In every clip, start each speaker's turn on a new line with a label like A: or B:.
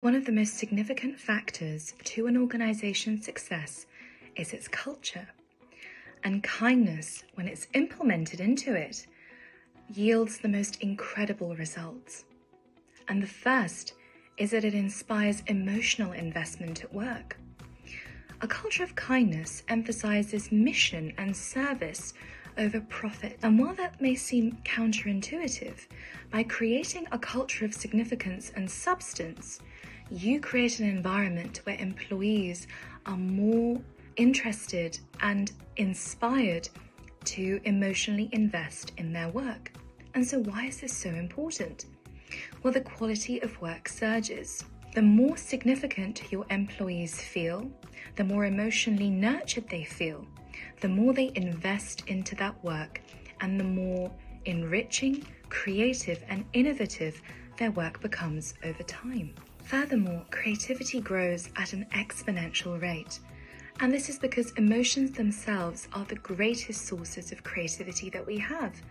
A: One of the most significant factors to an organization's success is its culture. And kindness, when it's implemented into it, yields the most incredible results. And the first is that it inspires emotional investment at work. A culture of kindness emphasizes mission and service over profit. And while that may seem counterintuitive, by creating a culture of significance and substance, you create an environment where employees are more interested and inspired to emotionally invest in their work. And so why is this so important? Well, the quality of work surges. The more significant your employees feel, the more emotionally nurtured they feel, the more they invest into that work, and the more enriching, creative, and innovative their work becomes over time. Furthermore, creativity grows at an exponential rate. And this is because emotions themselves are the greatest sources of creativity that we have.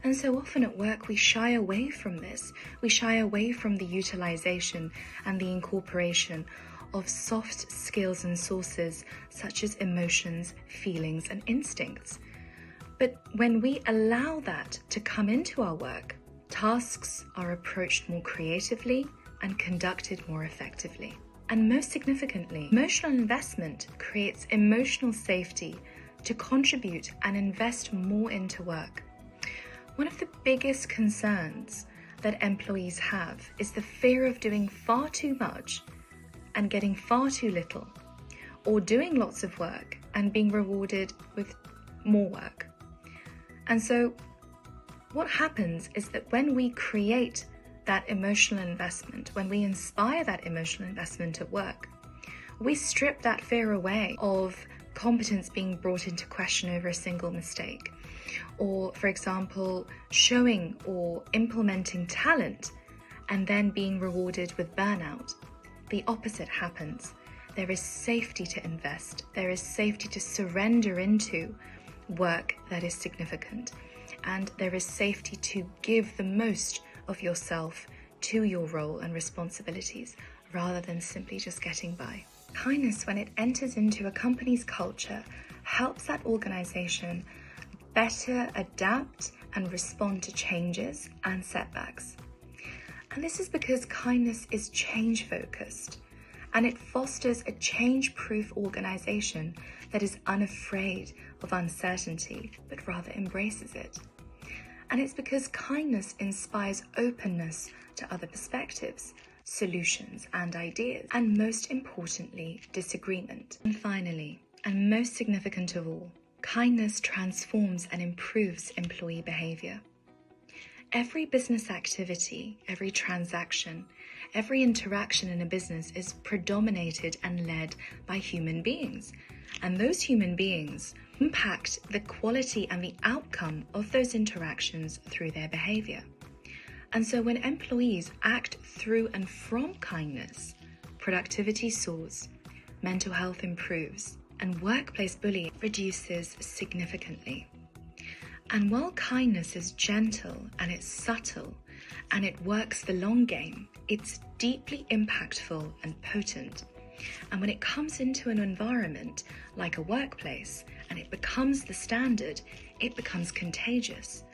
A: And so often at work, we shy away from this. We shy away from the utilization and the incorporation of soft skills and sources such as emotions, feelings, and instincts. But when we allow that to come into our work, tasks are approached more creatively and conducted more effectively. And most significantly, emotional investment creates emotional safety to contribute and invest more into work. One of the biggest concerns that employees have is the fear of doing far too much and getting far too little, or doing lots of work and being rewarded with more work. And so what happens is that when we create that emotional investment, when we inspire that emotional investment at work, we strip that fear away of competence being brought into question over a single mistake, or, for example, showing or implementing talent and then being rewarded with burnout. The opposite happens. There is safety to invest. There is safety to surrender into work that is significant. And there is safety to give the most of yourself to your role and responsibilities, rather than simply just getting by. Kindness, when it enters into a company's culture, helps that organization better adapt and respond to changes and setbacks. And this is because kindness is change-focused, and it fosters a change-proof organization that is unafraid of uncertainty, but rather embraces it. And it's because kindness inspires openness to other perspectives, solutions, and ideas, and most importantly, disagreement. And finally, and most significant of all, kindness transforms and improves employee behavior. Every business activity, every transaction, every interaction in a business is predominated and led by human beings. And those human beings impact the quality and the outcome of those interactions through their behavior. And so when employees act through and from kindness, productivity soars, mental health improves, and workplace bullying reduces significantly. And while kindness is gentle and it's subtle and it works the long game, it's deeply impactful and potent. And when it comes into an environment like a workplace and it becomes the standard, it becomes contagious.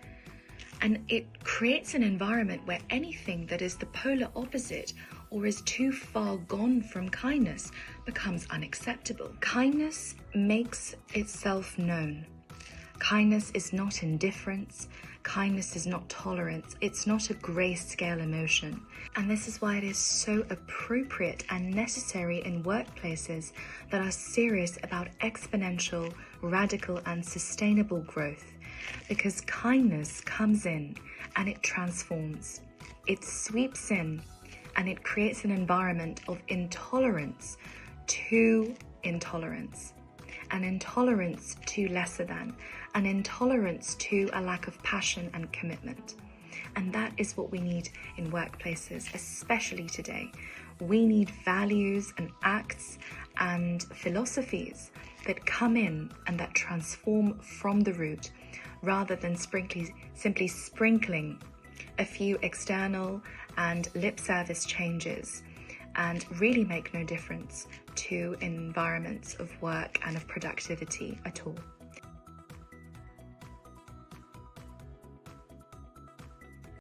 A: And it creates an environment where anything that is the polar opposite or is too far gone from kindness becomes unacceptable. Kindness makes itself known. Kindness is not indifference. Kindness is not tolerance. It's not a grayscale emotion. And this is why it is so appropriate and necessary in workplaces that are serious about exponential, radical, and sustainable growth. Because kindness comes in and it transforms. It sweeps in and it creates an environment of intolerance to intolerance, an intolerance to lesser than, an intolerance to a lack of passion and commitment. And that is what we need in workplaces, especially today. We need values and acts and philosophies that come in and that transform from the root, rather than simply sprinkling a few external and lip service changes and really make no difference to environments of work and of productivity at all.